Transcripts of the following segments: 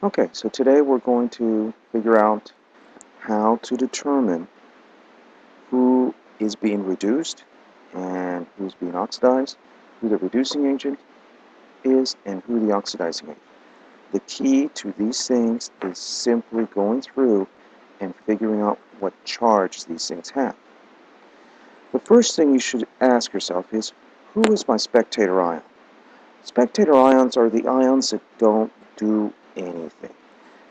Okay, so today we're going to figure out how to determine who is being reduced and who's being oxidized, who the reducing agent is, and who the oxidizing agent. The key to these things is simply going through and figuring out what charge these things have. The first thing you should ask yourself is, who is my spectator ion? Spectator ions are the ions that don't do anything.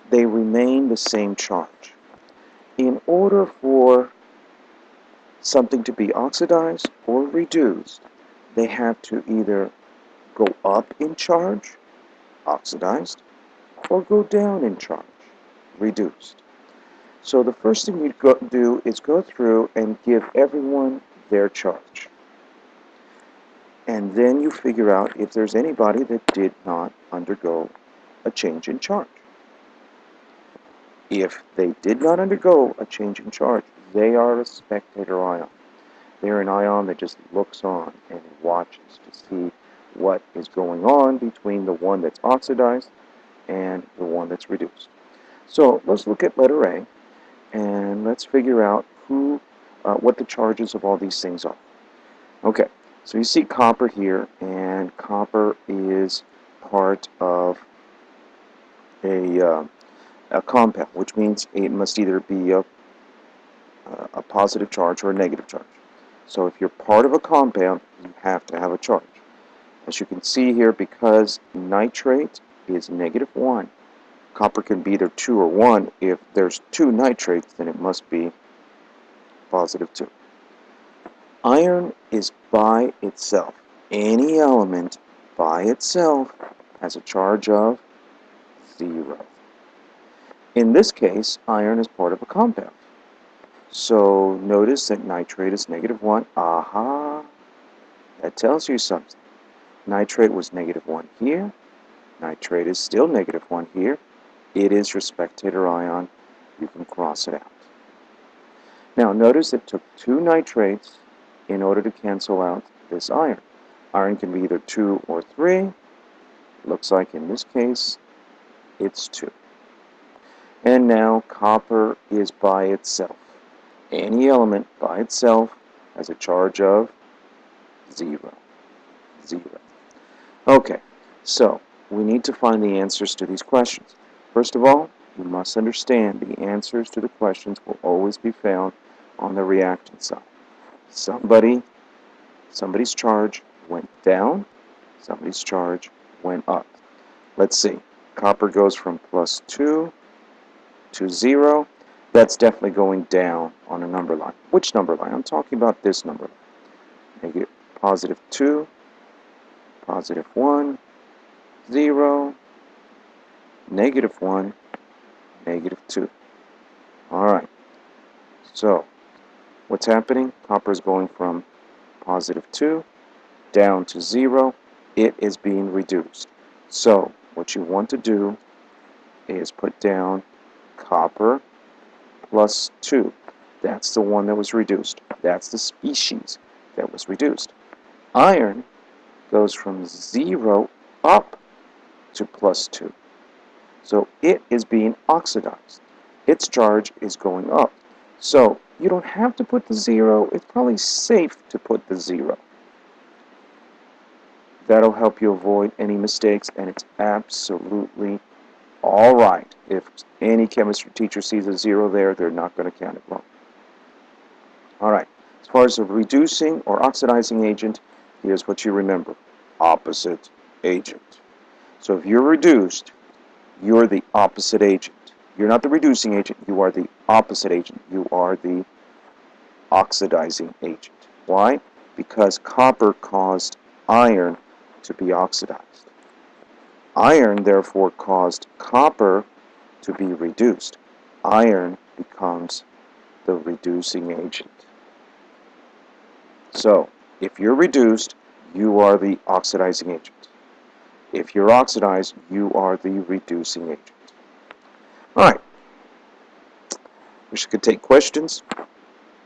They remain the same charge. In order for something to be oxidized or reduced, they have to either go up in charge, oxidized, or go down in charge, reduced. So the first thing you do is go through and give everyone their charge. And then you figure out if there's anybody that did not undergo a change in charge. If they did not undergo a change in charge, they are a spectator ion. They're an ion that just looks on and watches to see what is going on between the one that's oxidized and the one that's reduced. So let's look at letter A and let's figure out what the charges of all these things are. Okay, so you see copper here, and copper is part of a, a compound, which means it must either be a positive charge or a negative charge. So if you're part of a compound, you have to have a charge. As you can see here, because nitrate is -1, copper can be either 2 or 1. If there's 2 nitrates, then it must be +2. Iron is by itself. Any element by itself has a charge of 0. In this case, iron is part of a compound. So notice that nitrate is -1. Aha! That tells you something. Nitrate was -1 here. Nitrate is still -1 here. It is your spectator ion. You can cross it out. Now notice it took 2 nitrates in order to cancel out this iron. Iron can be either 2 or 3. Looks like in this case it's 2. And now copper is by itself. Any element by itself has a charge of 0. 0. Okay, so we need to find the answers to these questions. First of all, you must understand the answers to the questions will always be found on the reactant side. Somebody's charge went down, somebody's charge went up. Let's see, copper goes from +2 to 0. That's definitely going down on a number line. Which number line? I'm talking about this number line. Negative +2, +1, 0, -1, -2. Alright, so what's happening? Copper is going from +2 down to 0. It is being reduced. So what you want to do is put down copper +2. That's the one that was reduced. That's the species that was reduced. Iron goes from 0 up to +2. So it is being oxidized. Its charge is going up. So you don't have to put the 0. It's probably safe to put the 0. That'll help you avoid any mistakes, and it's absolutely all right. If any chemistry teacher sees a 0 there, they're not going to count it wrong. All right. As far as a reducing or oxidizing agent, here's what you remember. Opposite agent. So if you're reduced, you're the opposite agent. You're not the reducing agent, you are the opposite agent. You are the oxidizing agent. Why? Because copper caused iron to be oxidized. Iron, therefore, caused copper to be reduced. Iron becomes the reducing agent. So, if you're reduced, you are the oxidizing agent. If you're oxidized, you are the reducing agent. Alright, wish I could take questions.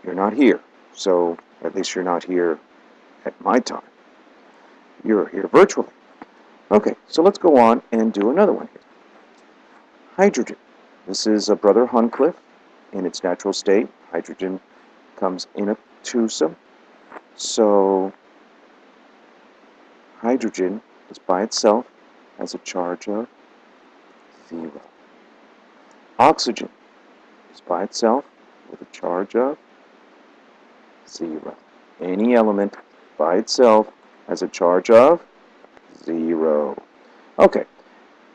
You're not here, so at least you're not here at my time. You're here virtually. Okay, so let's go on and do another one here. Hydrogen. This is a brother Huncliffe in its natural state. Hydrogen comes in a twosome. So hydrogen is by itself has a charge of 0. Oxygen is by itself with a charge of 0. Any element by itself has a charge of 0. Okay,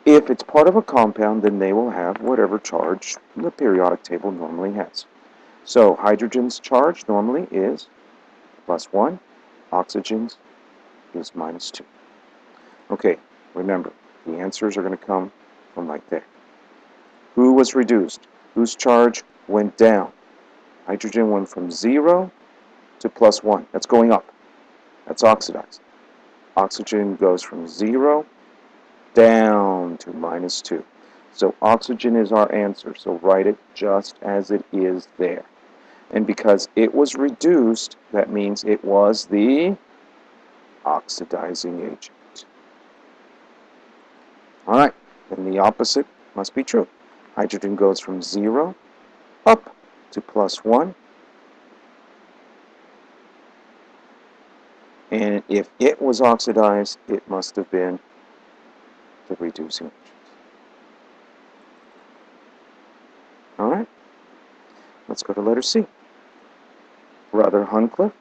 if it's part of a compound, then they will have whatever charge the periodic table normally has. So hydrogen's charge normally is +1, oxygen's is -2. Okay, remember, the answers are going to come from right there. Who was reduced? Whose charge went down? Hydrogen went from 0 to +1. That's going up. That's oxidized. Oxygen goes from 0 down to -2. So oxygen is our answer. So write it just as it is there. And because it was reduced, that means it was the oxidizing agent. All right, then the opposite must be true. Hydrogen goes from 0 up to +1. And if it was oxidized, it must have been the reducing agent. All right, let's go to letter C. Brother Huncliffe.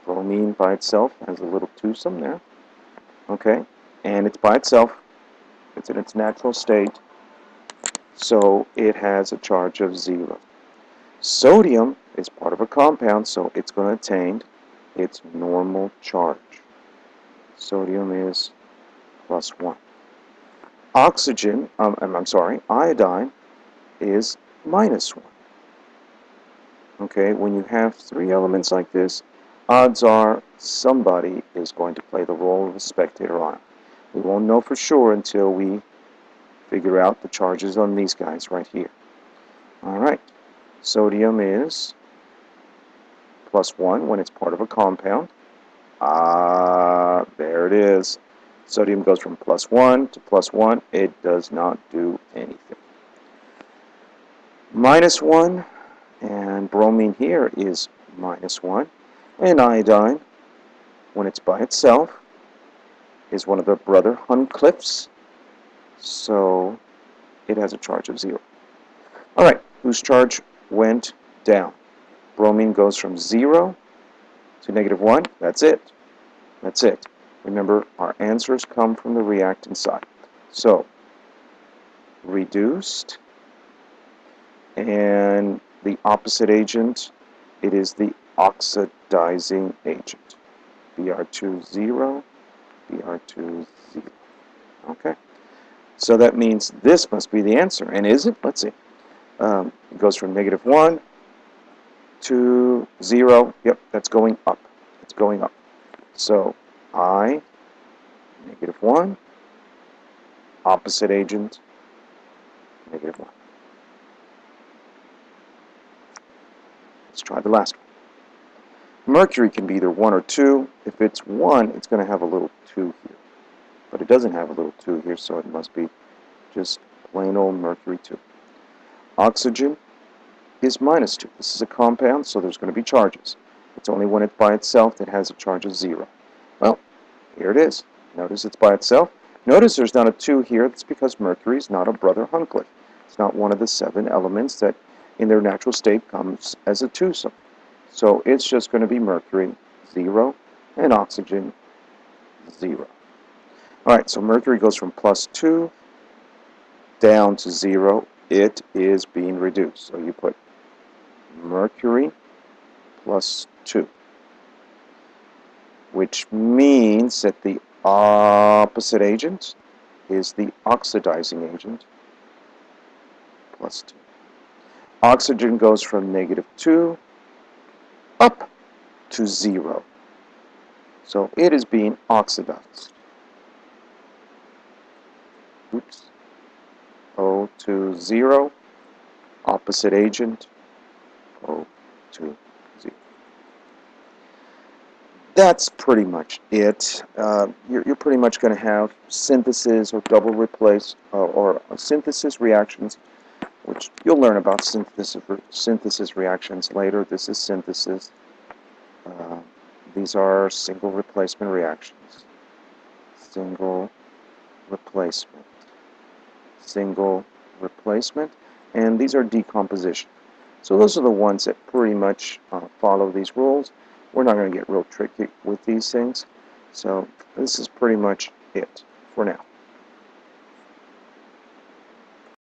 Bromine by itself has a little twosome there. Okay, and it's by itself. It's in its natural state. So it has a charge of 0. Sodium is part of a compound, so it's going to attain its normal charge. Sodium is +1. Oxygen, iodine is -1. Okay, when you have 3 elements like this, odds are somebody is going to play the role of a spectator ion. We won't know for sure until we figure out the charges on these guys right here. All right, sodium is +1 when it's part of a compound. There it is. Sodium goes from +1 to +1. It does not do anything. -1, and bromine here is -1. And iodine, when it's by itself, is one of the brother Huncliffes. So it has a charge of 0. All right, whose charge went down? Bromine goes from 0 to -1. That's it. That's it. Remember, our answers come from the reactant side. So, reduced, and the opposite agent, it is the oxidizing agent. Br2, 0, Br2, 0. Okay. So that means this must be the answer. And is it? Let's see. It goes from -1 to 0. Yep, that's going up. It's going up. So, I, -1, opposite agent, -1. Let's try the last one. Mercury can be either 1 or 2. If it's 1, it's going to have a little 2 here. But it doesn't have a little 2 here, so it must be just plain old mercury 2. Oxygen is -2. This is a compound, so there's going to be charges. It's only when it's by itself that it has a charge of 0. Well, here it is. Notice it's by itself. Notice there's not a 2 here. That's because mercury is not a brother Huncliffe. It's not one of the 7 elements that in their natural state comes as a twosome. So it's just going to be mercury, 0, and oxygen, 0. All right, so mercury goes from +2 down to 0. It is being reduced. So you put mercury +2, which means that the opposite agent is the oxidizing agent, +2. Oxygen goes from -2 up to 0. So it is being oxidized. Oops. O to 0, opposite agent, O to 0. That's pretty much it. You're pretty much going to have synthesis or double replace or synthesis reactions, which you'll learn about synthesis reactions later. This is synthesis. Uh, these are single replacement reactions. Single replacement. Single replacement. And these are decomposition. So those are the ones that pretty much follow these rules. We're not going to get real tricky with these things. So this is pretty much it for now.